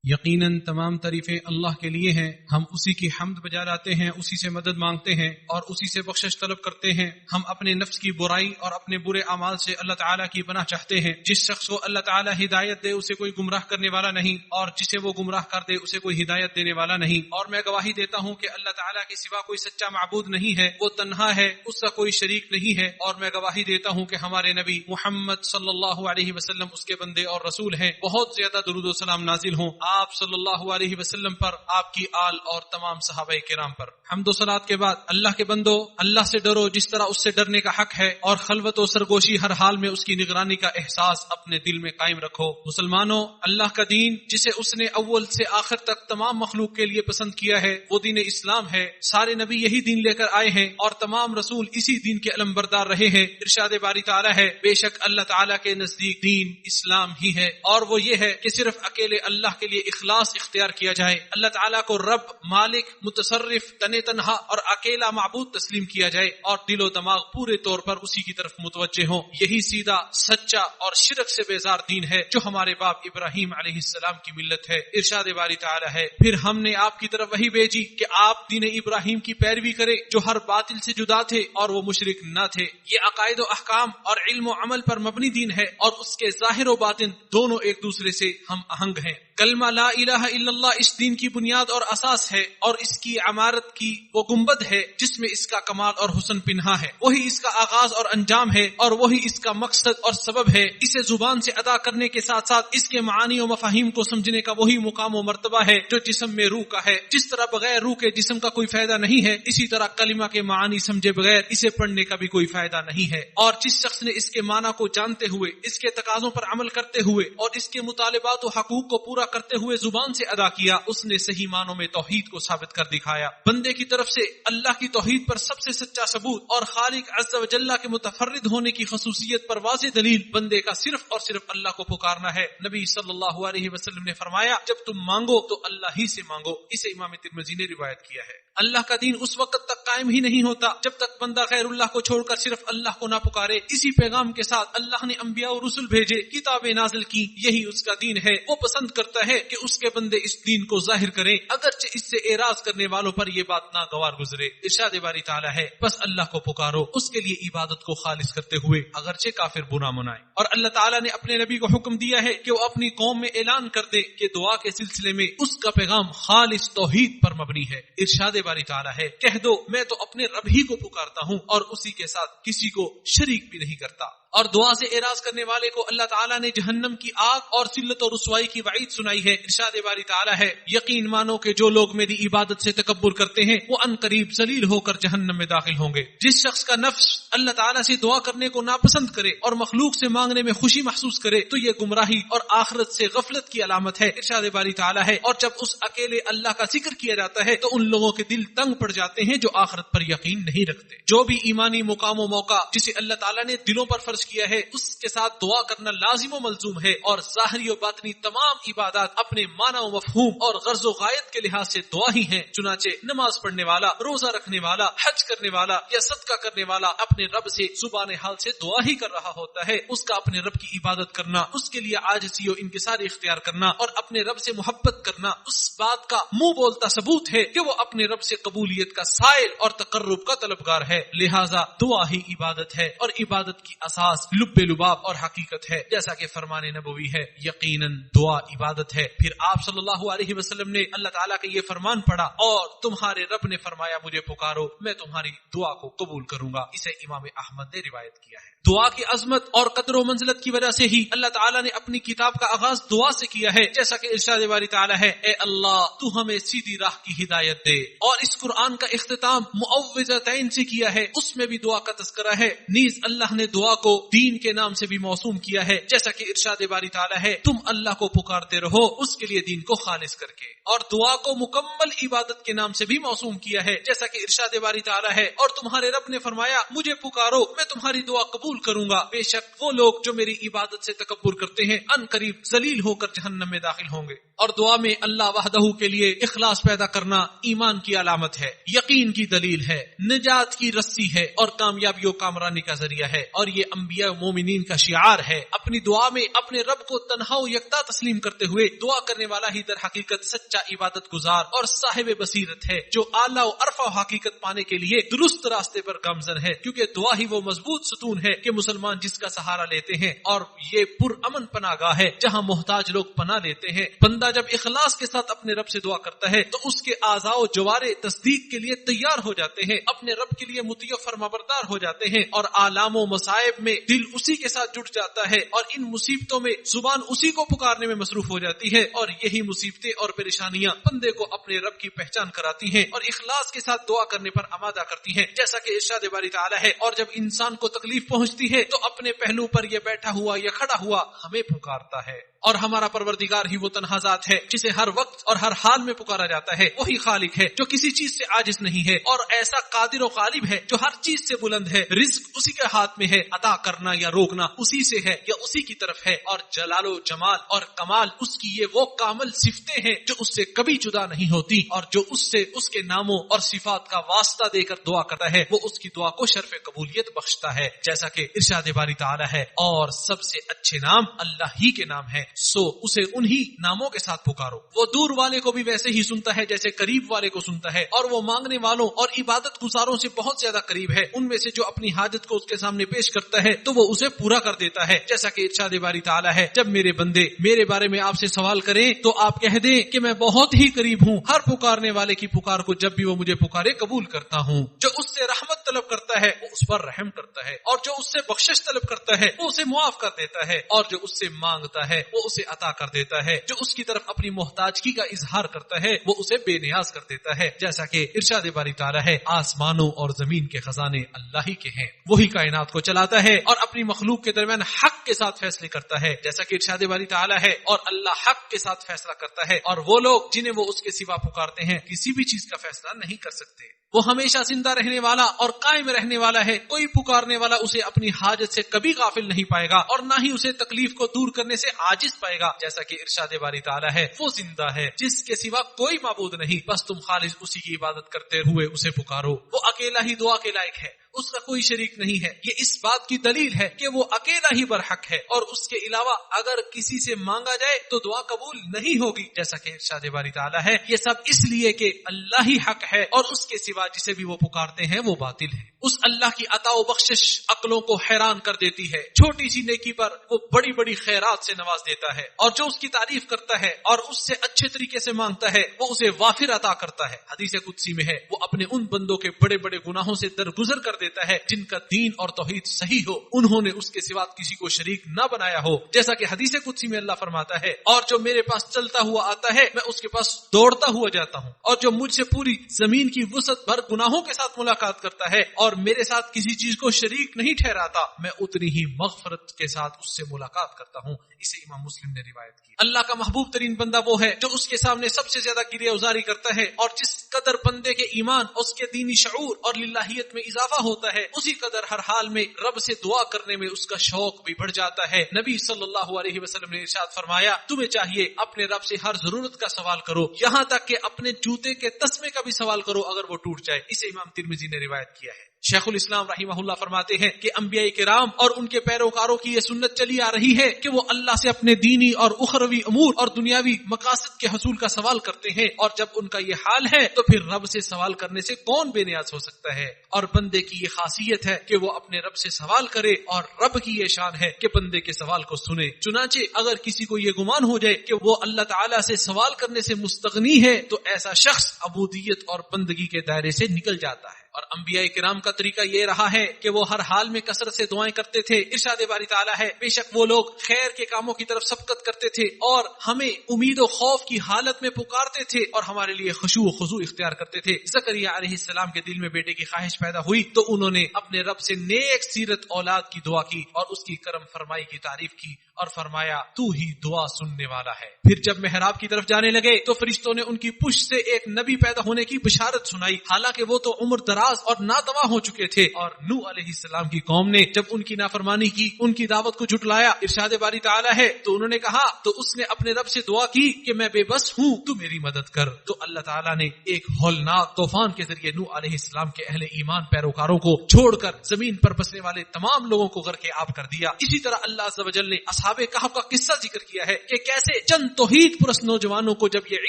یقیناً تمام تعریفیں اللہ کے لیے ہیں، ہم اسی کی حمد بجا لاتے ہیں، اسی سے مدد مانگتے ہیں اور اسی سے بخشش طلب کرتے ہیں۔ ہم اپنے نفس کی برائی اور اپنے برے اعمال سے اللہ تعالیٰ کی پناہ چاہتے ہیں۔ جس شخص کو اللہ تعالیٰ ہدایت دے اسے کوئی گمراہ کرنے والا نہیں، اور جسے وہ گمراہ کر دے اسے کوئی ہدایت دینے والا نہیں۔ اور میں گواہی دیتا ہوں کہ اللہ تعالیٰ کے سوا کوئی سچا معبود نہیں ہے، وہ تنہا ہے، اس کا کوئی شریک نہیں ہے۔ اور میں گواہی دیتا ہوں کہ ہمارے نبی محمد صلی اللہ علیہ وسلم اس کے بندے اور رسول ہیں۔ بہت زیادہ درود و سلام نازل ہوں آپ صلی اللہ علیہ وسلم پر، آپ کی آل اور تمام صحابہ کرام پر۔ حمد و صلات کے بعد اللہ کے بندو، اللہ سے ڈرو جس طرح اس سے ڈرنے کا حق ہے، اور خلوت و سرگوشی ہر حال میں اس کی نگرانی کا احساس اپنے دل میں قائم رکھو۔ مسلمانوں، اللہ کا دین جسے اس نے اول سے آخر تک تمام مخلوق کے لیے پسند کیا ہے وہ دین اسلام ہے۔ سارے نبی یہی دین لے کر آئے ہیں اور تمام رسول اسی دین کے علمبردار رہے ہیں۔ ارشاد باری تعالی ہے، بے شک اللہ تعالیٰ کے نزدیک دین اسلام ہی ہے، اور وہ یہ ہے کہ صرف اکیلے اللہ کے لیے اخلاص اختیار کیا جائے، اللہ تعالیٰ کو رب، مالک، متصرف، تنہا اور اکیلا معبود تسلیم کیا جائے، اور دل و دماغ پورے طور پر اسی کی طرف متوجہ ہوں۔ یہی سیدھا، سچا اور شرک سے بیزار دین ہے جو ہمارے باپ ابراہیم علیہ السلام کی ملت ہے۔ ارشاد باری تعالی ہے، پھر ہم نے آپ کی طرف وحی بھیجی کہ آپ دین ابراہیم کی پیروی کرے جو ہر باطل سے جدا تھے اور وہ مشرک نہ تھے۔ یہ عقائد و احکام اور علم و عمل پر مبنی دین ہے، اور اس کے ظاہر و باطن دونوں ایک دوسرے سے ہم آہنگ ہیں۔ کلمہ لا الہ الا اللہ اس دین کی بنیاد اور اساس ہے، اور اس کی عمارت کی وہ گنبد ہے جس میں اس کا کمال اور حسن پنہا ہے۔ وہی اس کا آغاز اور انجام ہے، اور وہی اس کا مقصد اور سبب ہے۔ اسے زبان سے ادا کرنے کے ساتھ ساتھ اس کے معانی و مفاہیم کو سمجھنے کا وہی مقام و مرتبہ ہے جو جسم میں روح کا ہے۔ جس طرح بغیر روح کے جسم کا کوئی فائدہ نہیں ہے، اسی طرح کلمہ کے معانی سمجھے بغیر اسے پڑھنے کا بھی کوئی فائدہ نہیں ہے۔ اور جس شخص نے اس کے معنی کو جانتے ہوئے، اس کے تقاضوں پر عمل کرتے ہوئے اور اس کے مطالبات و حقوق کو پورا کرتے ہوئے زبان سے ادا کیا، اس نے صحیح معنوں میں توحید کو ثابت کر دکھایا۔ بندے کی طرف سے اللہ کی توحید پر سب سے سچا ثبوت اور خالق عز و جل کے متفرد ہونے کی خصوصیت پر واضح دلیل بندے کا صرف اور صرف اللہ کو پکارنا ہے۔ نبی صلی اللہ علیہ وسلم نے فرمایا، جب تم مانگو تو اللہ ہی سے مانگو۔ اسے امام ترمذی نے روایت کیا ہے۔ اللہ کا دین اس وقت تک قائم ہی نہیں ہوتا جب تک بندہ غیر اللہ کو چھوڑ کر صرف اللہ کو نہ پکارے۔ اسی پیغام کے ساتھ اللہ نے انبیاء و رسل بھیجے، کتابیں نازل کی، یہی اس کا دین ہے۔ وہ پسند کرتا ہے کہ اس کے بندے اس دین کو ظاہر کریں، اگرچہ اس سے اعراض کرنے والوں پر یہ بات ناگوار گزرے۔ ارشاد باری تعالی ہے، بس اللہ کو پکارو، اس کے لیے عبادت کو خالص کرتے ہوئے، اگرچہ کافر برا منائے۔ اور اللہ تعالیٰ نے اپنے نبی کو حکم دیا ہے کہ وہ اپنی قوم میں اعلان کر دے کہ دعا کے سلسلے میں اس کا پیغام خالص توحید پر مبنی ہے۔ ارشاد باری تعالی ہے، کہہ دو میں تو اپنے رب ہی کو پکارتا ہوں اور اسی کے ساتھ کسی کو شریک بھی نہیں کرتا۔ اور دعا سے اعراض کرنے والے کو اللہ تعالیٰ نے جہنم کی آگ اور ذلت و رسوائی کی وعید سنائی ہے۔ ارشاد باری تعالیٰ ہے، یقین مانو کہ جو لوگ میری عبادت سے تکبر کرتے ہیں وہ ان قریب ذلیل ہو کر جہنم میں داخل ہوں گے۔ جس شخص کا نفس اللہ تعالیٰ سے دعا کرنے کو ناپسند کرے اور مخلوق سے مانگنے میں خوشی محسوس کرے تو یہ گمراہی اور آخرت سے غفلت کی علامت ہے۔ ارشاد باری تعالیٰ ہے، اور جب اس اکیلے اللہ کا ذکر کیا جاتا ہے تو ان لوگوں کے دل تنگ پڑ جاتے ہیں جو آخرت پر یقین نہیں رکھتے۔ جو بھی ایمانی مقام و موقع جسے اللہ تعالیٰ نے دلوں پر فرض کیا ہے اس کے ساتھ دعا کرنا لازم و ملزوم ہے، اور ظاہری و باطنی تمام عبادات اپنے معنی و مفہوم اور غرض و غایت کے لحاظ سے دعا ہی ہیں۔ چنانچہ نماز پڑھنے والا، روزہ رکھنے والا، حج کرنے والا یا صدقہ کرنے والا اپنے رب سے زبان حال سے دعا ہی کر رہا ہوتا ہے۔ اس کا اپنے رب کی عبادت کرنا، اس کے لیے عاجزی و انکساری اختیار کرنا اور اپنے رب سے محبت کرنا اس بات کا منہ بولتا ثبوت ہے کہ وہ اپنے رب سے قبولیت کا سائل اور تقرب کا طلبگار ہے۔ لہذا دعا ہی عبادت ہے، اور عبادت کی اساس لب لباب اور حقیقت ہے، جیسا کہ فرمان نبوی ہے، یقیناً دعا عبادت ہے۔ پھر آپ صلی اللہ علیہ وسلم نے اللہ تعالیٰ کا یہ فرمان پڑھا، اور تمہارے رب نے فرمایا مجھے پکارو میں تمہاری دعا کو قبول کروں گا۔ اسے امام احمد نے روایت کیا ہے۔ دعا کی عظمت اور قدر و منزلت کی وجہ سے ہی اللہ تعالیٰ نے اپنی کتاب کا آغاز دعا سے کیا ہے، جیسا کہ ارشاد باری تعالیٰ ہے، اے اللہ تو ہمیں سیدھی راہ کی ہدایت دے۔ اور اس قرآن کا اختتام معوذتین سے کیا ہے، اس میں بھی دعا کا تذکرہ ہے۔ نیز اللہ نے دعا کو دین کے نام سے بھی موسوم کیا ہے، جیسا کہ ارشاد باری تعالیٰ ہے، تم اللہ کو پکارتے رہو اس کے لیے دین کو خالص کر کے۔ اور دعا کو مکمل عبادت کے نام سے بھی موسوم کیا ہے، جیسا کہ ارشاد باری تعالیٰ ہے، اور تمہارے رب نے فرمایا مجھے پکارو میں تمہاری دعا قبول قبول کروں گا. بے شک وہ لوگ جو میری عبادت سے تکبر کرتے ہیں ان قریب ذلیل ہو کر جہنم میں داخل ہوں گے. اور دعا میں اللہ وحدہ کے لیے اخلاص پیدا کرنا ایمان کی علامت ہے, یقین کی دلیل ہے, نجات کی رسی ہے اور کامیابی و کامرانی کا ذریعہ ہے. اور یہ انبیاء و مومنین کا شعار ہے. اپنی دعا میں اپنے رب کو تنہا و یکتا تسلیم کرتے ہوئے دعا کرنے والا ہی در حقیقت سچا عبادت گزار اور صاحب بصیرت ہے, جو اعلیٰ و عرفہ و حقیقت پانے کے لیے درست راستے پر گامزن ہے. کیونکہ دعا ہی وہ مضبوط ستون ہے کہ مسلمان جس کا سہارا لیتے ہیں, اور یہ پر امن پناہ گاہ ہے جہاں محتاج لوگ پناہ لیتے ہیں. بندہ جب اخلاص کے ساتھ اپنے رب سے دعا کرتا ہے تو اس کے اعضاء و جوارے تصدیق کے لیے تیار ہو جاتے ہیں, اپنے رب کے لیے مطیع و فرمانبردار ہو جاتے ہیں, اور آلام و مصائب میں دل اسی کے ساتھ جٹ جاتا ہے, اور ان مصیبتوں میں زبان اسی کو پکارنے میں مصروف ہو جاتی ہے. اور یہی مصیبتیں اور پریشانیاں بندے کو اپنے رب کی پہچان کراتی ہیں اور اخلاص کے ساتھ دعا کرنے پر آمادہ کرتی ہیں. جیسا کہ ارشاد باری تعالیٰ ہے, اور جب انسان کو تکلیف پہنچتی ہے تو اپنے پہلو پر یہ بیٹھا ہوا یا کھڑا ہوا ہمیں پکارتا ہے. اور ہمارا پروردگار ہی وہ تنہا ذات ہے جسے ہر وقت اور ہر حال میں پکارا جاتا ہے. وہی خالق ہے جو کسی چیز سے عاجز نہیں ہے, اور ایسا قادر و غالب ہے جو ہر چیز سے بلند ہے. رزق اسی کے ہاتھ میں ہے, عطا کرنا یا روکنا اسی سے ہے یا اسی کی طرف ہے. اور جلال و جمال اور کمال اس کی یہ وہ کامل صفتیں ہیں جو اس سے کبھی جدا نہیں ہوتی, اور جو اس سے اس کے ناموں اور صفات کا واسطہ دے کر دعا کرتا ہے وہ اس کی دعا کو شرف قبولیت بخشتا ہے. جیسا کہ ارشاد باری تعالیٰ ہے, اور سب سے اچھے نام اللہ ہی کے نام ہے, سو اسے انہی ناموں کے ساتھ پکارو. وہ دور والے کو بھی ویسے ہی سنتا ہے جیسے قریب والے کو سنتا ہے, اور وہ مانگنے والوں اور عبادت گزاروں سے بہت زیادہ قریب ہے. ان میں سے جو اپنی حاجت کو اس کے سامنے پیش کرتا ہے تو وہ اسے پورا کر دیتا ہے. جیسا کہ ارشاد باری تعالیٰ ہے, جب میرے بندے میرے بارے میں آپ سے سوال کریں تو آپ کہہ دیں کہ میں بہت ہی قریب ہوں, ہر پکارنے والے کی پکار کو جب بھی وہ مجھے پکارے قبول کرتا ہوں. جو اس سے رحمت طلب کرتا ہے وہ اس پر رحم کرتا ہے, اور جو اس سے بخشش طلب کرتا ہے وہ اسے معاف کر دیتا ہے, اور جو اس سے مانگتا ہے وہ اسے عطا کر دیتا ہے. جو اس کی طرف اپنی محتاجگی کا اظہار کرتا ہے وہ اسے بے نیاز کر دیتا ہے. جیسا کہ ارشاد باری تعالیٰ ہے, آسمانوں اور زمین کے خزانے اللہ ہی کے ہیں, وہی کائنات کو چلاتا ہے اور اپنی مخلوق کے درمیان حق کے ساتھ فیصلے کرتا ہے. جیسا کہ ارشاد باری تعالیٰ ہے, اور اللہ حق کے ساتھ فیصلہ کرتا ہے, اور وہ لوگ جنہیں وہ اس کے سوا پکارتے ہیں کسی بھی چیز کا فیصلہ نہیں کر سکتے. وہ ہمیشہ زندہ رہنے والا اور قائم رہنے والا ہے, کوئی پکارنے والا اسے اپنی حاجت سے کبھی غافل نہیں پائے گا, اور نہ ہی اسے تکلیف کو دور کرنے سے عاجز پائے گا. جیسا کہ ارشاد باری تعالیٰ ہے, وہ زندہ ہے جس کے سوا کوئی معبود نہیں, بس تم خالص اسی کی عبادت کرتے ہوئے اسے پکارو. وہ اکیلا ہی دعا کے لائق ہے, اس کا کوئی شریک نہیں ہے. یہ اس بات کی دلیل ہے کہ وہ اکیلا ہی برحق ہے, اور اس کے علاوہ اگر کسی سے مانگا جائے تو دعا قبول نہیں ہوگی. جیسا کہ ارشاد باری تعالیٰ ہے, یہ سب اس لیے کہ اللہ ہی حق ہے, اور اس کے سوا جسے بھی وہ پکارتے ہیں وہ باطل ہے. اس اللہ کی عطا و بخشش عقلوں کو حیران کر دیتی ہے. چھوٹی سی نیکی پر وہ بڑی بڑی خیرات سے نواز دیتا ہے, اور جو اس کی تعریف کرتا ہے اور اس سے اچھے طریقے سے مانگتا ہے وہ اسے وافر عطا کرتا ہے. حدیث قدسی میں ہے, وہ اپنے ان بندوں کے بڑے بڑے گناہوں سے درگزر کر دیتا ہے جن کا دین اور توحید صحیح ہو, انہوں نے اس کے سوا کسی کو شریک نہ بنایا ہو. جیسا کہ حدیث قدسی میں اللہ فرماتا ہے, اور جو میرے پاس چلتا ہوا آتا ہے میں اس کے پاس دوڑتا ہوا جاتا ہوں, اور جو مجھ سے پوری زمین کی وسعت بھر گناہوں کے ساتھ ملاقات کرتا ہے اور میرے ساتھ کسی چیز کو شریک نہیں ٹھہراتا, میں اتنی ہی مغفرت کے ساتھ اس سے ملاقات کرتا ہوں. اسے امام مسلم نے روایت کی. اللہ کا محبوب ترین بندہ وہ ہے جو اس کے سامنے سب سے زیادہ گریہ ازاری کرتا ہے, اور جس قدر بندے کے ایمان, اس کے دینی شعور اور للہیت میں اضافہ ہوتا ہے اسی قدر ہر حال میں رب سے دعا کرنے میں اس کا شوق بھی بڑھ جاتا ہے. نبی صلی اللہ علیہ وسلم نے ارشاد فرمایا, تمہیں چاہیے اپنے رب سے ہر ضرورت کا سوال کرو, یہاں تک کہ اپنے جوتے کے تسمے کا بھی سوال کرو اگر وہ ٹوٹ جائے. اسے امام ترمذی نے روایت کیا ہے. شیخ الاسلام رحمہ اللہ فرماتے ہیں کہ انبیاء کرام اور ان کے پیروکاروں کی یہ سنت چلی آ رہی ہے کہ وہ اللہ سے اپنے دینی اور اخروی امور اور دنیاوی مقاصد کے حصول کا سوال کرتے ہیں, اور جب ان کا یہ حال ہے تو پھر رب سے سوال کرنے سے کون بے نیاز ہو سکتا ہے. اور بندے کی یہ خاصیت ہے کہ وہ اپنے رب سے سوال کرے, اور رب کی یہ شان ہے کہ بندے کے سوال کو سنے. چنانچہ اگر کسی کو یہ گمان ہو جائے کہ وہ اللہ تعالیٰ سے سوال کرنے سے مستغنی ہے تو ایسا شخص عبودیت اور بندگی کے دائرے سے نکل جاتا ہے. اور انبیاء کرام کا طریقہ یہ رہا ہے کہ وہ ہر حال میں کثرت سے دعائیں کرتے تھے. ارشاد باری تعالیٰ ہے, بے شک وہ لوگ خیر کے کاموں کی طرف سبقت کرتے تھے اور ہمیں امید و خوف کی حالت میں پکارتے تھے اور ہمارے لیے خشوع و خضوع اختیار کرتے تھے. زکریا علیہ السلام کے دل میں بیٹے کی خواہش پیدا ہوئی تو انہوں نے اپنے رب سے نیک سیرت اولاد کی دعا کی اور اس کی کرم فرمائی کی تعریف کی اور فرمایا, تو ہی دعا سننے والا ہے. پھر جب محراب کی طرف جانے لگے تو فرشتوں نے ان کی پشت سے ایک نبی پیدا ہونے کی بشارت سنائی. حالانکہ وہ تو عمر دراز ناراض اور ناتواں ہو چکے تھے، اور نوح علیہ السلام کی قوم نے جب ان کی نافرمانی کی، ان کی دعوت کو جھٹلایا، ارشاد باری تعالیٰ ہے تو انہوں نے کہا، تو اس نے اپنے رب سے دعا کی کہ میں بے بس ہوں، تو میری مدد کر۔ تو اللہ تعالیٰ نے ایک ہولناک طوفان کے ذریعے نوح علیہ السلام کے اہل ایمان پیروکاروں کو چھوڑ کر زمین پر بسنے والے تمام لوگوں کو غرق آب کر دیا۔ اسی طرح اللہ عز و جل نے اصحاب کہف کا قصہ ذکر کیا ہے کہ کیسے چند توحید پرست نوجوانوں کو جب یہ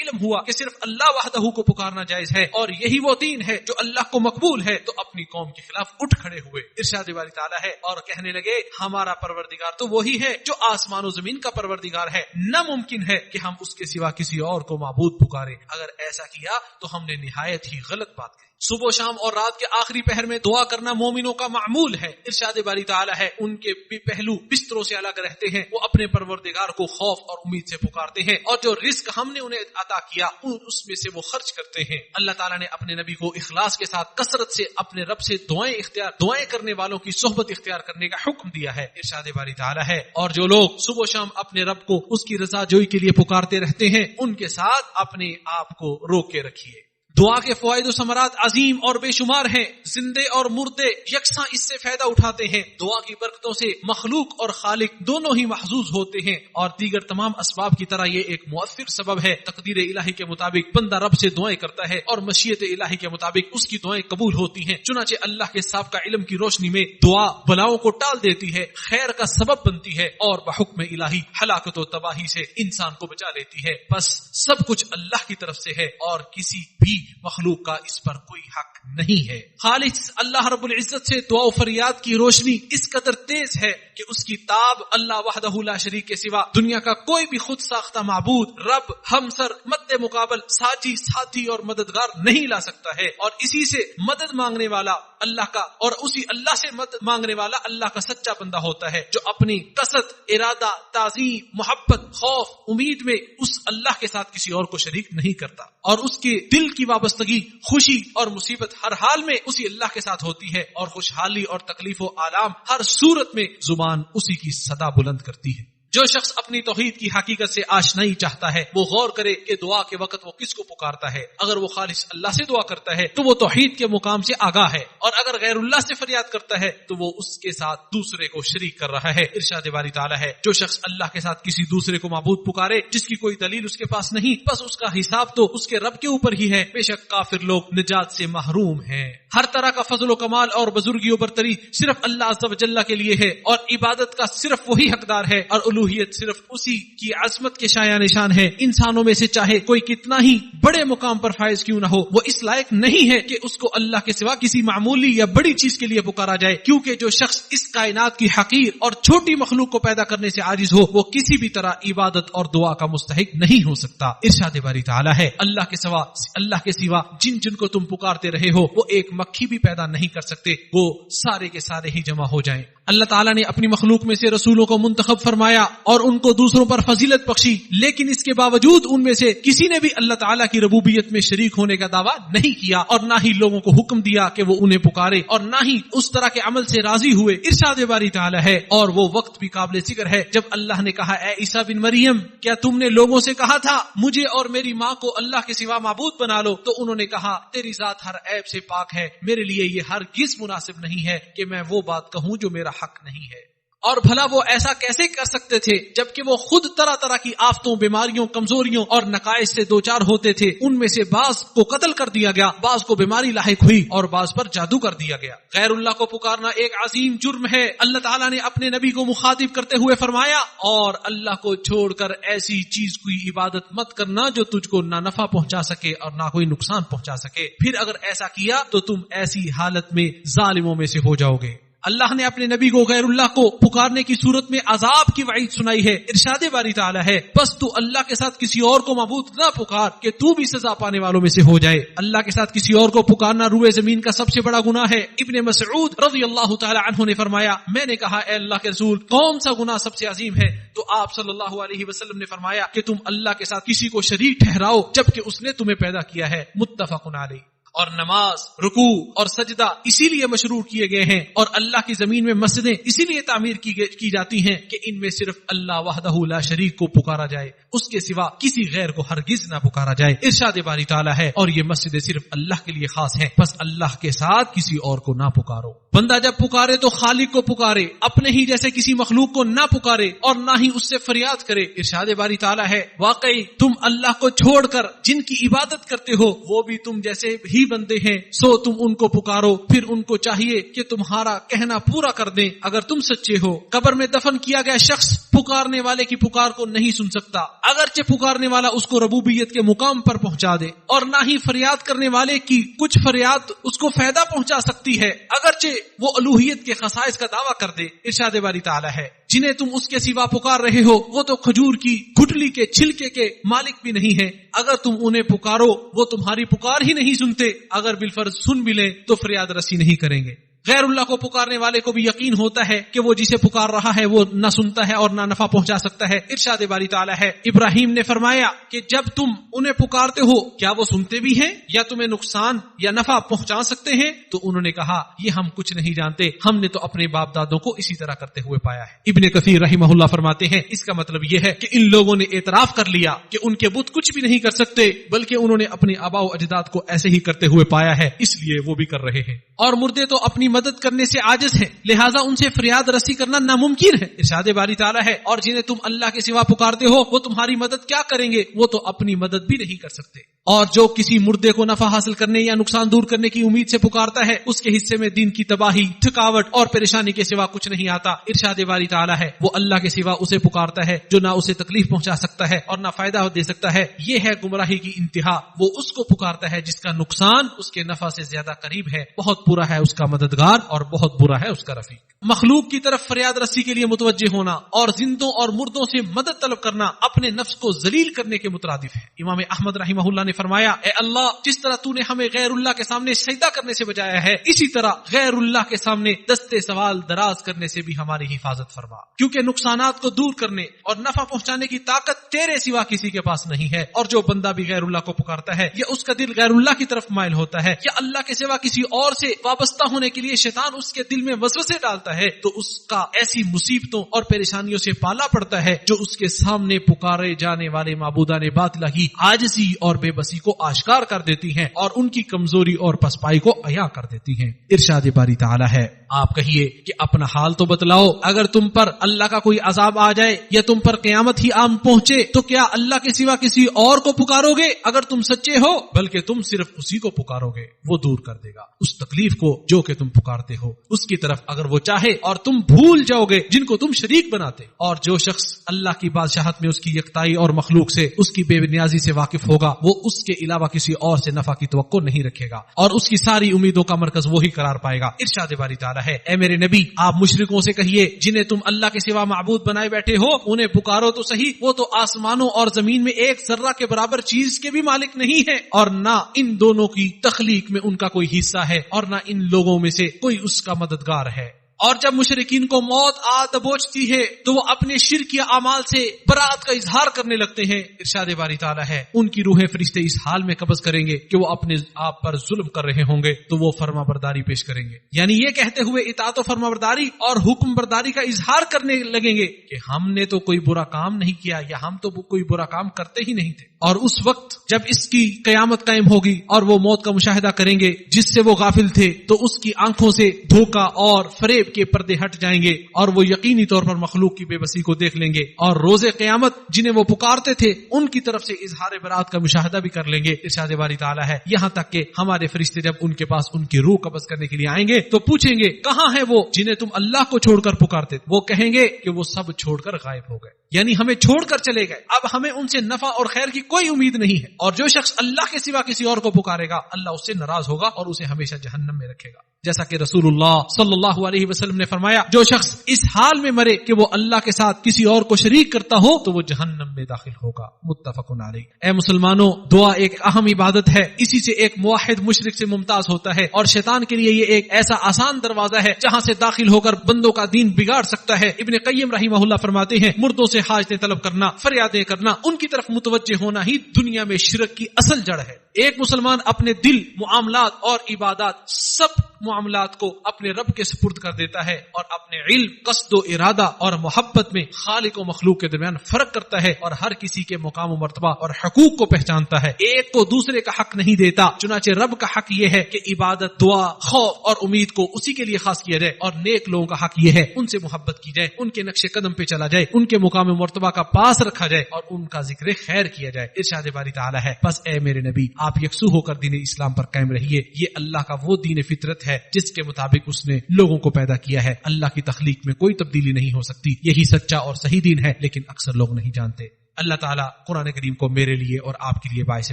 علم ہوا کہ صرف اللہ وحدہ کو پکارنا جائز ہے اور یہی وہ دین ہے جو اللہ کو مقبول ہے، تو اپنی قوم کے خلاف اٹھ کھڑے ہوئے۔ ارشاد باری تعالیٰ ہے اور کہنے لگے ہمارا پروردگار تو وہی ہے جو آسمان و زمین کا پروردگار ہے، نہ ممکن ہے کہ ہم اس کے سوا کسی اور کو معبود پکارے، اگر ایسا کیا تو ہم نے نہایت ہی غلط بات کی۔ صبح و شام اور رات کے آخری پہر میں دعا کرنا مومنوں کا معمول ہے۔ ارشاد باری تعالیٰ ہے ان کے بھی پہلو بستروں سے الگ رہتے ہیں، وہ اپنے پروردگار کو خوف اور امید سے پکارتے ہیں، اور جو رزق ہم نے انہیں عطا کیا اس میں سے وہ خرچ کرتے ہیں۔ اللہ تعالیٰ نے اپنے نبی کو اخلاص کے ساتھ کثرت سے اپنے رب سے دعائیں کرنے والوں کی صحبت اختیار کرنے کا حکم دیا ہے۔ ارشاد باری تعالیٰ ہے اور جو لوگ صبح و شام اپنے رب کو اس کی رضا جوئی کے لیے پکارتے رہتے ہیں، ان کے ساتھ اپنے آپ کو روک کے رکھیے۔ دعا کے فوائد و ثمرات عظیم اور بے شمار ہیں، زندے اور مردے یکساں اس سے فائدہ اٹھاتے ہیں۔ دعا کی برکتوں سے مخلوق اور خالق دونوں ہی محظوظ ہوتے ہیں، اور دیگر تمام اسباب کی طرح یہ ایک مؤثر سبب ہے۔ تقدیر الہی کے مطابق بندہ رب سے دعائیں کرتا ہے اور مشیت الہی کے مطابق اس کی دعائیں قبول ہوتی ہیں۔ چنانچہ اللہ کے سابقہ علم کی روشنی میں دعا بلاؤں کو ٹال دیتی ہے، خیر کا سبب بنتی ہے، اور بحکم الہی ہلاکت و تباہی سے انسان کو بچا لیتی ہے۔ بس سب کچھ اللہ کی طرف سے ہے اور کسی بھی مخلوق کا اس پر کوئی حق نہیں ہے۔ خالص اللہ رب العزت سے دعا و فریاد کی روشنی اس قدر تیز ہے کہ اس کی تاب اللہ وحدہ لا شریک کے سوا دنیا کا کوئی بھی خود ساختہ معبود، رب، ہمسر، مد مقابل، ساجی، ساتھی اور مددگار نہیں لا سکتا ہے، اور اسی سے مدد مانگنے والا اللہ کا، اور اسی اللہ سے مدد مانگنے والا اللہ کا سچا بندہ ہوتا ہے، جو اپنی قصد، ارادہ، تعظیم، محبت، خوف، امید میں اس اللہ کے ساتھ کسی اور کو شریک نہیں کرتا، اور اس کے دل کی وابستگی، خوشی اور مصیبت ہر حال میں اسی اللہ کے ساتھ ہوتی ہے، اور خوشحالی اور تکلیف و آلام ہر صورت میں زبان اسی کی صدا بلند کرتی ہے۔ جو شخص اپنی توحید کی حقیقت سے آشنائی چاہتا ہے وہ غور کرے کہ دعا کے وقت وہ کس کو پکارتا ہے۔ اگر وہ خالص اللہ سے دعا کرتا ہے تو وہ توحید کے مقام سے آگاہ ہے، اور اگر غیر اللہ سے فریاد کرتا ہے تو وہ اس کے ساتھ دوسرے کو شریک کر رہا ہے۔ ارشاد باری تعالیٰ ہے جو شخص اللہ کے ساتھ کسی دوسرے کو معبود پکارے جس کی کوئی دلیل اس کے پاس نہیں، بس اس کا حساب تو اس کے رب کے اوپر ہی ہے۔ بے شک کافر لوگ نجات سے محروم ہیں۔ ہر طرح کا فضل و کمال اور بزرگی و برتری صرف اللہ عز و جل کے لیے ہے، اور عبادت کا صرف وہی حقدار ہے، اور الوہیت صرف اسی کی عظمت کے شایان نشان ہے۔ انسانوں میں سے چاہے کوئی کتنا ہی بڑے مقام پر فائز کیوں نہ ہو، وہ اس لائق نہیں ہے کہ اس کو اللہ کے سوا کسی معمولی یا بڑی چیز کے لیے پکارا جائے، کیونکہ جو شخص اس کائنات کی حقیر اور چھوٹی مخلوق کو پیدا کرنے سے عاجز ہو وہ کسی بھی طرح عبادت اور دعا کا مستحق نہیں ہو سکتا۔ ارشاد باری تعالیٰ ہے اللہ کے سوا جن کو تم پکارتے رہے ہو وہ ایک مکھی بھی پیدا نہیں کر سکتے، وہ سارے کے سارے ہی جمع ہو جائیں۔ اللہ تعالیٰ نے اپنی مخلوق میں سے رسولوں کو منتخب فرمایا اور ان کو دوسروں پر فضیلت بخشی، لیکن اس کے باوجود ان میں سے کسی نے بھی اللہ تعالیٰ کی ربوبیت میں شریک ہونے کا دعویٰ نہیں کیا، اور نہ ہی لوگوں کو حکم دیا کہ وہ انہیں پکارے، اور نہ ہی اس طرح کے عمل سے راضی ہوئے۔ ارشاد باری تعالیٰ ہے اور وہ وقت بھی قابل ذکر ہے جب اللہ نے کہا اے عیسیٰ بن مریم کیا تم نے لوگوں سے کہا تھا مجھے اور میری ماں کو اللہ کے سوا معبود بنا لو؟ تو انہوں نے کہا تیری ذات ہر عیب سے پاک ہے، میرے لیے یہ ہرگز مناسب نہیں ہے کہ میں وہ بات کہوں جو میرا حق نہیں ہے۔ اور بھلا وہ ایسا کیسے کر سکتے تھے جبکہ وہ خود طرح طرح کی آفتوں، بیماریوں، کمزوریوں اور نقائص سے دوچار ہوتے تھے؟ ان میں سے بعض کو قتل کر دیا گیا، بعض کو بیماری لاحق ہوئی اور بعض پر جادو کر دیا گیا۔ غیر اللہ کو پکارنا ایک عظیم جرم ہے۔ اللہ تعالیٰ نے اپنے نبی کو مخاطب کرتے ہوئے فرمایا اور اللہ کو چھوڑ کر ایسی چیز کی عبادت مت کرنا جو تجھ کو نہ نفع پہنچا سکے اور نہ کوئی نقصان پہنچا سکے، پھر اگر ایسا کیا تو تم ایسی حالت میں ظالموں میں سے ہو جاؤ گے۔ اللہ نے اپنے نبی کو غیر اللہ کو پکارنے کی صورت میں عذاب کی وعید سنائی ہے۔ ارشاد باری تعالیٰ ہے بس تو اللہ کے ساتھ کسی اور کو معبود نہ پکار کہ تو بھی سزا پانے والوں میں سے ہو جائے۔ اللہ کے ساتھ کسی اور کو پکارنا روئے زمین کا سب سے بڑا گناہ ہے۔ ابن مسعود رضی اللہ تعالی عنہ نے فرمایا میں نے کہا اے اللہ کے رسول کون سا گناہ سب سے عظیم ہے؟ تو آپ صلی اللہ علیہ وسلم نے فرمایا کہ تم اللہ کے ساتھ کسی کو شریک ٹھہراؤ جبکہ اس نے تمہیں پیدا کیا ہے۔ متفق علیہ۔ اور نماز، رکوع اور سجدہ اسی لیے مشروع کیے گئے ہیں، اور اللہ کی زمین میں مسجدیں اسی لیے تعمیر کی جاتی ہیں کہ ان میں صرف اللہ وحدہ لا شریک کو پکارا جائے، اس کے سوا کسی غیر کو ہرگز نہ پکارا جائے۔ ارشاد باری تعالیٰ ہے اور یہ مسجدیں صرف اللہ کے لیے خاص ہیں، بس اللہ کے ساتھ کسی اور کو نہ پکارو۔ بندہ جب پکارے تو خالق کو پکارے، اپنے ہی جیسے کسی مخلوق کو نہ پکارے اور نہ ہی اس سے فریاد کرے۔ ارشاد باری تعالیٰ ہے واقعی تم اللہ کو چھوڑ کر جن کی عبادت کرتے ہو وہ بھی تم جیسے ہی بندے ہیں، سو تم ان کو پکارو، پھر ان کو چاہیے کہ تمہارا کہنا پورا کر دیں اگر تم سچے ہو۔ قبر میں دفن کیا گیا شخص پکارنے والے کی پکار کو نہیں سن سکتا، اگرچہ پکارنے والا اس کو ربوبیت کے مقام پر پہنچا دے، اور نہ ہی فریاد کرنے والے کی کچھ فریاد اس کو فائدہ پہنچا سکتی ہے اگرچہ وہ الوہیت کے خصائص کا دعویٰ کر دے۔ ارشاد باری تعالیٰ ہے جنہیں تم اس کے سوا پکار رہے ہو وہ تو کھجور کی گٹلی کے چھلکے کے مالک بھی نہیں ہے، اگر تم انہیں پکارو وہ تمہاری پکار ہی نہیں سنتے، اگر بالفرض سن بھی لیں تو فریاد رسی نہیں کریں گے۔ غیر اللہ کو پکارنے والے کو بھی یقین ہوتا ہے کہ وہ جسے پکار رہا ہے وہ نہ سنتا ہے اور نہ نفع پہنچا سکتا ہے۔ ارشاد باری تعالیٰ ہے ابراہیم نے فرمایا کہ جب تم انہیں پکارتے ہو کیا وہ سنتے بھی ہیں یا تمہیں نقصان یا نفع پہنچا سکتے ہیں؟ تو انہوں نے کہا یہ ہم کچھ نہیں جانتے، ہم نے تو اپنے باپ دادوں کو اسی طرح کرتے ہوئے پایا ہے۔ ابن کثیر رحمہ اللہ فرماتے ہیں اس کا مطلب یہ ہے کہ ان لوگوں نے اعتراف کر لیا کہ ان کے بت کچھ بھی نہیں کر سکتے، بلکہ انہوں نے اپنے آباء و اجداد کو ایسے ہی کرتے ہوئے پایا ہے، اس لیے وہ بھی کر رہے ہیں۔ اور مردے تو اپنی مدد کرنے سے عاجز ہیں، لہٰذا ان سے فریاد رسی کرنا ناممکن ہے۔ ارشاد باری تعالیٰ ہے اور جنہیں تم اللہ کے سوا پکارتے ہو وہ تمہاری مدد کیا کریں گے، وہ تو اپنی مدد بھی نہیں کر سکتے۔ اور جو کسی مردے کو نفع حاصل کرنے یا نقصان دور کرنے کی امید سے پکارتا ہے اس کے حصے میں دین کی تباہی، تھکاوٹ اور پریشانی کے سوا کچھ نہیں آتا۔ ارشاد باری تعالیٰ ہے وہ اللہ کے سوا اسے پکارتا ہے جو نہ اسے تکلیف پہنچا سکتا ہے اور نہ فائدہ دے سکتا ہے، یہ ہے گمراہی کی انتہا۔ وہ اس کو پکارتا ہے جس کا نقصان اس کے نفع سے زیادہ قریب ہے، بہت برا ہے اس کا مددگار اور بہت برا ہے اس کا رفیق۔ مخلوق کی طرف فریاد رسی کے لیے متوجہ ہونا اور زندوں اور مردوں سے مدد طلب کرنا اپنے نفس کو ذلیل کرنے کے مترادف ہے۔ امام احمد رحمہ اللہ نے فرمایا اے اللہ جس طرح تو نے ہمیں غیر اللہ کے سامنے سجدہ کرنے سے بچایا ہے اسی طرح غیر اللہ کے سامنے دستے سوال دراز کرنے سے بھی ہماری حفاظت فرما، کیونکہ نقصانات کو دور کرنے اور نفع پہنچانے کی طاقت تیرے سوا کسی کے پاس نہیں ہے، اور جو بندہ بھی غیر اللہ کو پکارتا ہے یا اس کا دل غیر اللہ کی طرف مائل ہوتا ہے یا اللہ کے سوا کسی اور سے وابستہ ہونے کے لیے شیطان اس کے دل میں وسوسے ڈالتا ہے تو اس کا ایسی مصیبتوں اور پریشانیوں سے پالا پڑتا ہے جو اس کے سامنے پکارے جانے والے معبودان باطلہ کی عاجزی اور بے بسی کو آشکار کر دیتی ہیں اور ان کی کمزوری اور پسپائی کو عیاں کر دیتی ہیں۔ ارشاد باری تعالیٰ ہے آپ کہیے کہ اپنا حال تو بتلاؤ، اگر تم پر اللہ کا کوئی عذاب آ جائے یا تم پر قیامت ہی آن پہنچے تو کیا اللہ کے سوا کسی اور کو پکارو گے؟ اگر تم سچے ہو بلکہ تم صرف اسی کو پکارو گے، وہ دور کر دے گا اس تکلیف کو جو کہ تم پکارتے ہو اس کی طرف اگر وہ چاہے، اور تم بھول جاؤ گے جن کو تم شریک بناتے۔ اور جو شخص اللہ کی بادشاہت میں اس کی یکتائی اور مخلوق سے اس کی بے نیازی سے واقف ہوگا وہ اس کے علاوہ کسی اور سے نفع کی توقع نہیں رکھے گا اور اس کی ساری امیدوں کا مرکز وہی قرار پائے گا۔ ارشاد باری تعالیٰ ہے اے میرے نبی آپ مشرکوں سے کہیے جنہیں تم اللہ کے سوا معبود بنائے بیٹھے ہو انہیں پکارو تو صحیح، وہ تو آسمانوں اور زمین میں ایک ذرہ کے برابر چیز کے بھی مالک نہیں ہے، اور نہ ان دونوں کی تخلیق میں ان کا کوئی حصہ ہے اور نہ ان لوگوں میں سے کوئی اس کا مددگار ہے۔ اور جب مشرکین کو موت آ دبوچتی ہے تو وہ اپنے شرک یا اعمال سے برات کا اظہار کرنے لگتے ہیں۔ ارشاد باری تعالیٰ ہے ان کی روحیں فرشتے اس حال میں قبض کریں گے کہ وہ اپنے آپ پر ظلم کر رہے ہوں گے تو وہ فرما برداری پیش کریں گے، یعنی یہ کہتے ہوئے اطاعت و فرما برداری اور حکم برداری کا اظہار کرنے لگیں گے کہ ہم نے تو کوئی برا کام نہیں کیا یا ہم تو کوئی برا کام کرتے ہی نہیں تھے۔ اور اس وقت جب اس کی قیامت قائم ہوگی اور وہ موت کا مشاہدہ کریں گے جس سے وہ غافل تھے تو اس کی آنکھوں سے دھوکہ اور فریب کے پردے ہٹ جائیں گے اور وہ یقینی طور پر مخلوق کی بے بسی کو دیکھ لیں گے، اور روز قیامت جنہیں وہ پکارتے تھے ان کی طرف سے اظہار برات کا مشاہدہ بھی کر لیں گے۔ ارشاد باری تعالیٰ ہے یہاں تک کہ ہمارے فرشتے جب ان کے پاس ان کی روح قبض کرنے کے لیے آئیں گے تو پوچھیں گے کہاں ہے وہ جنہیں تم اللہ کو چھوڑ کر پکارتے تھے؟ وہ کہیں گے کہ وہ سب چھوڑ کر غائب ہو گئے، یعنی ہمیں چھوڑ کر چلے گئے، اب ہمیں ان سے نفع اور خیر کی کوئی امید نہیں ہے۔ اور جو شخص اللہ کے سوا کسی اور کو پکارے گا اللہ اس سے ناراض ہوگا اور اسے ہمیشہ جہنم میں رکھے گا۔ جیسا کہ رسول اللہ صلی اللہ علیہ وسلم نے فرمایا جو شخص اس حال میں مرے کہ وہ اللہ کے ساتھ کسی اور کو شریک کرتا ہو تو وہ جہنم میں داخل ہوگا، متفق علیہ۔ اے مسلمانوں، دعا ایک اہم عبادت ہے، اسی سے ایک موحد مشرک سے ممتاز ہوتا ہے، اور شیطان کے لیے یہ ایک ایسا آسان دروازہ ہے جہاں سے داخل ہو کر بندوں کا دین بگاڑ سکتا ہے۔ ابن قیم رحمہ اللہ فرماتے ہیں مردوں سے حاجتیں طلب کرنا، فریادیں کرنا، ان کی طرف متوجہ ہونا ہی دنیا میں شرک کی اصل جڑ ہے۔ ایک مسلمان اپنے دل، معاملات اور عبادات، سب معاملات کو اپنے رب کے سپرد کر دیتا ہے، اور اپنے علم، قصد و ارادہ اور محبت میں خالق و مخلوق کے درمیان فرق کرتا ہے، اور ہر کسی کے مقام و مرتبہ اور حقوق کو پہچانتا ہے، ایک کو دوسرے کا حق نہیں دیتا۔ چنانچہ رب کا حق یہ ہے کہ عبادت، دعا، خوف اور امید کو اسی کے لیے خاص کیا جائے، اور نیک لوگوں کا حق یہ ہے ان سے محبت کی جائے، ان کے نقش قدم پہ چلا جائے، ان کے مقام و مرتبہ کا پاس رکھا جائے، اور ان کا ذکر خیر کیا جائے۔ ارشاد باری تعالی ہے بس اے میرے نبی آپ یکسو ہو کر دین اسلام پر قائم رہیے، یہ اللہ کا وہ دین فطرت ہے جس کے مطابق اس نے لوگوں کو پیدا کیا ہے، اللہ کی تخلیق میں کوئی تبدیلی نہیں ہو سکتی، یہی سچا اور صحیح دین ہے، لیکن اکثر لوگ نہیں جانتے۔ اللہ تعالیٰ قرآن کریم کو میرے لیے اور آپ کے لیے باعث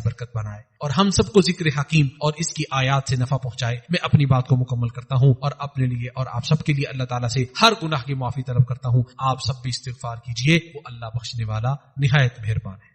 برکت بنائے، اور ہم سب کو ذکر حکیم اور اس کی آیات سے نفع پہنچائے۔ میں اپنی بات کو مکمل کرتا ہوں، اور اپنے لیے اور آپ سب کے لیے اللہ تعالیٰ سے ہر گناہ کی معافی طلب کرتا ہوں۔ آپ سب بھی استغفار کیجئے، وہ اللہ بخشنے والا نہایت مہربان ہے۔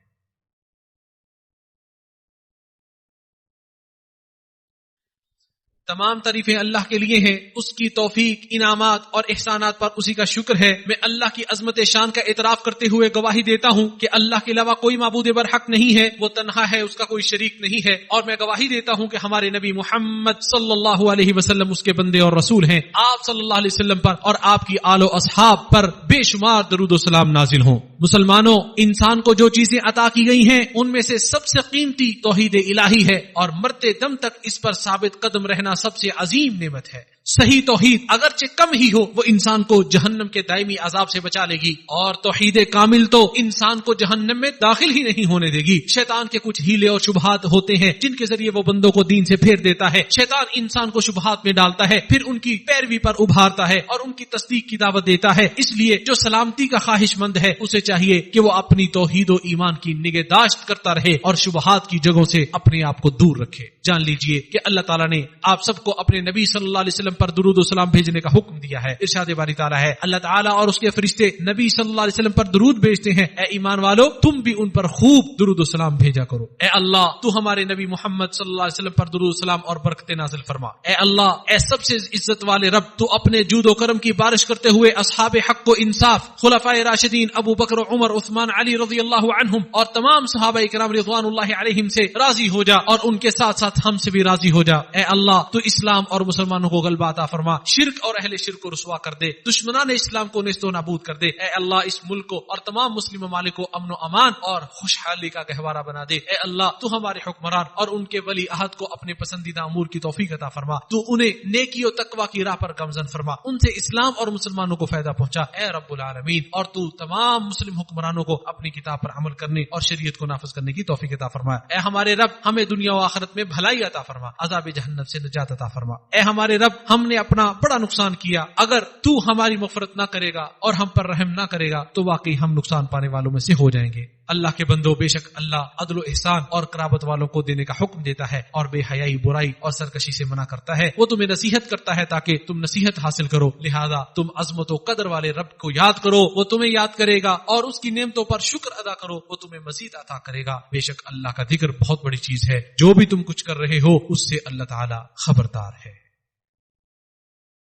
تمام تعریفیں اللہ کے لیے ہیں، اس کی توفیق، انعامات اور احسانات پر اسی کا شکر ہے۔ میں اللہ کی عظمت شان کا اعتراف کرتے ہوئے گواہی دیتا ہوں کہ اللہ کے علاوہ کوئی معبود برحق نہیں ہے، وہ تنہا ہے، اس کا کوئی شریک نہیں ہے، اور میں گواہی دیتا ہوں کہ ہمارے نبی محمد صلی اللہ علیہ وسلم اس کے بندے اور رسول ہیں۔ آپ صلی اللہ علیہ وسلم پر اور آپ کی آل و اصحاب پر بے شمار درود و سلام نازل ہوں۔ مسلمانوں، انسان کو جو چیزیں عطا کی گئی ہیں ان میں سے سب سے قیمتی توحید الہی ہے، اور مرتے دم تک اس پر ثابت قدم رہنا سب سے عظیم نعمت ہے۔ صحیح توحید اگرچہ کم ہی ہو وہ انسان کو جہنم کے دائمی عذاب سے بچا لے گی، اور توحید کامل تو انسان کو جہنم میں داخل ہی نہیں ہونے دے گی۔ شیطان کے کچھ ہیلے اور شبہات ہوتے ہیں جن کے ذریعے وہ بندوں کو دین سے پھیر دیتا ہے۔ شیطان انسان کو شبہات میں ڈالتا ہے، پھر ان کی پیروی پر ابھارتا ہے اور ان کی تصدیق کی دعوت دیتا ہے۔ اس لیے جو سلامتی کا خواہش مند ہے اسے چاہیے کہ وہ اپنی توحید و ایمان کی نگہداشت کرتا رہے اور شبہات کی جگہوں سے اپنے آپ کو دور رکھے۔ جان لیجئے کہ اللہ تعالیٰ نے آپ سب کو اپنے نبی صلی اللہ علیہ وسلم پر درود و سلام بھیجنے کا حکم دیا ہے۔ ارشاد باری تعالیٰ ہے اللہ تعالیٰ اور اس کے فرشتے نبی صلی اللہ علیہ وسلم پر درود بھیجتے ہیں، اے ایمان والو تم بھی ان پر خوب درود و سلام بھیجا کرو۔ اے اللہ تو ہمارے نبی محمد صلی اللہ علیہ وسلم پر درود و سلام اور برکتیں نازل فرما۔ اے اللہ، اے سب سے عزت والے رب، تو اپنے جود و کرم کی بارش کرتے ہوئے اصحاب حق و انصاف، خلفائے راشدین ابو بکر، عمر، عثمان، علی رضی اللہ عنہم اور تمام صحابہ کرام رضوان اللہ علیہم سے راضی ہو جا، اور ان کے ساتھ ساتھ ہم سے بھی راضی ہو جا۔ اے اللہ تو اسلام اور مسلمانوں کو غلبہ عطا فرما، شرک اور اہل شرک کو رسوا کر دے، دشمنان اسلام کو نیست و نابود کر دے۔ اے اللہ اس ملک کو اور تمام مسلم ممالک کو امن و امان اور خوشحالی کا گہوارہ بنا دے۔ اے اللہ تو ہمارے حکمران اور ان کے ولی عہد کو اپنے پسندیدہ امور کی توفیق عطا فرما، تو انہیں نیکی و تقوی کی راہ پر گامزن فرما، ان سے اسلام اور مسلمانوں کو فائدہ پہنچا اے رب العالمین، اور تو تمام مسلم حکمرانوں کو اپنی کتاب پر عمل کرنے اور شریعت کو نافذ کرنے کی توفیق عطا فرما۔ اے ہمارے رب ہمیں دنیا و آخرت میں بھلائی عطا فرما، عذاب جہنم سے نجات عطا فرما۔ اے ہمارے رب ہم نے اپنا بڑا نقصان کیا، اگر تو ہماری مغفرت نہ کرے گا اور ہم پر رحم نہ کرے گا تو واقعی ہم نقصان پانے والوں میں سے ہو جائیں گے۔ اللہ کے بندو، بے شک اللہ عدل و احسان اور قرابت والوں کو دینے کا حکم دیتا ہے اور بے حیائی، برائی اور سرکشی سے منع کرتا ہے۔ وہ تمہیں نصیحت کرتا ہے تاکہ تم نصیحت حاصل کرو، لہذا تم عظمت و قدر والے رب کو یاد کرو، وہ تمہیں یاد کرے گا، اور اس کی نعمتوں پر شکر ادا کرو، وہ تمہیں مزید عطا کرے گا۔ بے شک اللہ کا ذکر بہت بڑی چیز ہے، جو بھی تم کچھ کر رہے ہو اس سے اللہ تعالی خبردار ہے۔